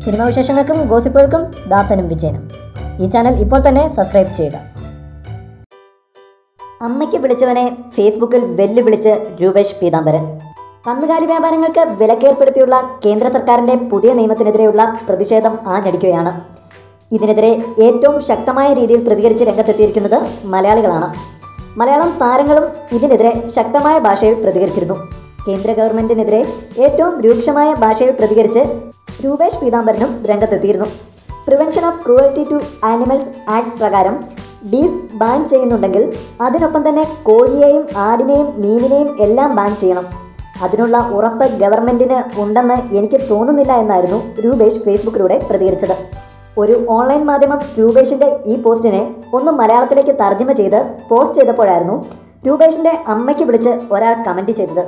Cinema വിശേഷങ്ങൾക്കും ഗോസിപ്പുകൾക്കും ദാസനും വിജയനും. ഈ channel ഇപ്പോൾ തന്നെ സബ്സ്ക്രൈബ് ചെയ്യുക. അമ്മയ്ക്ക് വിളിച്ചവനെ ഫേസ്ബുക്കിൽ വെല്ലുവിളിച്ച് രൂപേഷ് പീതാംബരൻ. കന്നുകാലി വ്യാപാരങ്ങൾക്ക് വിലക്കേർപ്പെടുത്തിയുള്ള കേന്ദ്ര സർക്കാരിൻ്റെ പുതിയ നിയമത്തിനെതിരെയുള്ള പ്രതിഷേധം ആഞ്ഞടിക്കുകയാണ്. ഇതിനെതിരെ ഏറ്റവും ശക്തമായ രീതിയിൽ പ്രതികരിച്ച് രംഗത്തെത്തിയിരിക്കുന്നത് മലയാളികളാണ്. മലയാളം താരങ്ങളും ഇതിനെതിരെ ശക്തമായ ഭാഷയിൽ പ്രതികരിച്ചിരുന്നു. കേന്ദ്ര ഗവൺമെൻറ്റിനെതിരെ ഏറ്റവും രൂക്ഷമായ ഭാഷയിൽ പ്രതികരിച്ച് രൂപേഷ് പീതാംബരനും രംഗത്തെത്തിയിരുന്നു. Prevention of cruelty to animals act പ്രകാരം ബീഫ് ബാൻ ചെയ്യുന്നുണ്ടെങ്കിൽ അതിനൊപ്പം തന്നെ കോഴിയെയും ആടിനെയും മീനിനെയും എല്ലാം ബാൻ ചെയ്യണം. അതിനുള്ള ഉറപ്പ് ഗവൺമെൻറ്റിന് ഉണ്ടെന്ന് എനിക്ക് തോന്നുന്നില്ല എന്നായിരുന്നു രൂപേഷ് ഫേസ്ബുക്കിലൂടെ പ്രതികരിച്ചത്. ഒരു ഓൺലൈൻ മാധ്യമം രൂപേഷിൻ്റെ ഈ പോസ്റ്റിനെ ഒന്ന് മലയാളത്തിലേക്ക് തർജ്ജമ ചെയ്ത് പോസ്റ്റ് ചെയ്തപ്പോഴായിരുന്നു രൂപേഷിൻ്റെ അമ്മയ്ക്ക് വിളിച്ച് ഒരാൾ കമൻറ്റ് ചെയ്തത്.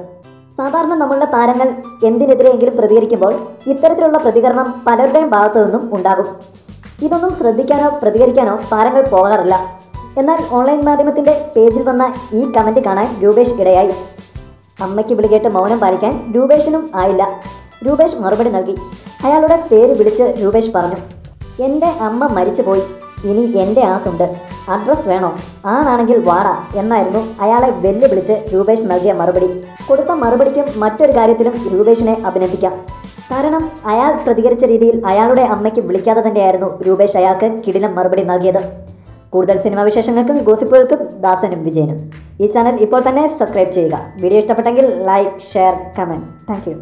സാധാരണ നമ്മളുടെ താരങ്ങൾ എന്തിനെതിരെയെങ്കിലും പ്രതികരിക്കുമ്പോൾ ഇത്തരത്തിലുള്ള പ്രതികരണം പലരുടെയും ഭാഗത്തു നിന്നും ഉണ്ടാകും. ഇതൊന്നും ശ്രദ്ധിക്കാനോ പ്രതികരിക്കാനോ താരങ്ങൾ പോകാറില്ല. എന്നാൽ ഓൺലൈൻ മാധ്യമത്തിൻ്റെ പേജിൽ വന്ന ഈ കമൻറ്റ് കാണാൻ രൂപേഷ് ഇടയായി. അമ്മയ്ക്ക് വിളികേട്ട് മൗനം പാലിക്കാൻ രൂപേഷിനും ആയില്ല. രൂപേഷ് മറുപടി നൽകി. അയാളുടെ പേര് വിളിച്ച് രൂപേഷ് പറഞ്ഞു, എൻ്റെ അമ്മ മരിച്ചുപോയി, ഇനി എൻ്റെ ആസുണ്ട്, അഡ്രസ് വേണോ, ആണാണെങ്കിൽ വാടാ എന്നായിരുന്നു അയാളെ വെല്ലുവിളിച്ച് രൂപേഷ് നൽകിയ മറുപടി. കൊടുത്ത മറുപടിക്കും മറ്റൊരു കാര്യത്തിലും രൂപേഷിനെ അഭിനന്ദിക്കാം. കാരണം അയാൾ പ്രതികരിച്ച രീതിയിൽ അയാളുടെ അമ്മയ്ക്ക് വിളിക്കാതെ തന്നെയായിരുന്നു രൂപേഷ് അയാൾക്ക് കിടിലം മറുപടി നൽകിയത്. കൂടുതൽ സിനിമാ വിശേഷങ്ങൾക്കും ഗോസിപ്പുകൾക്കും ദാസനും വിജയനും. ഈ ചാനൽ ഇപ്പോൾ തന്നെ സബ്സ്ക്രൈബ് ചെയ്യുക. വീഡിയോ ഇഷ്ടപ്പെട്ടെങ്കിൽ like, share, comment. Thank you.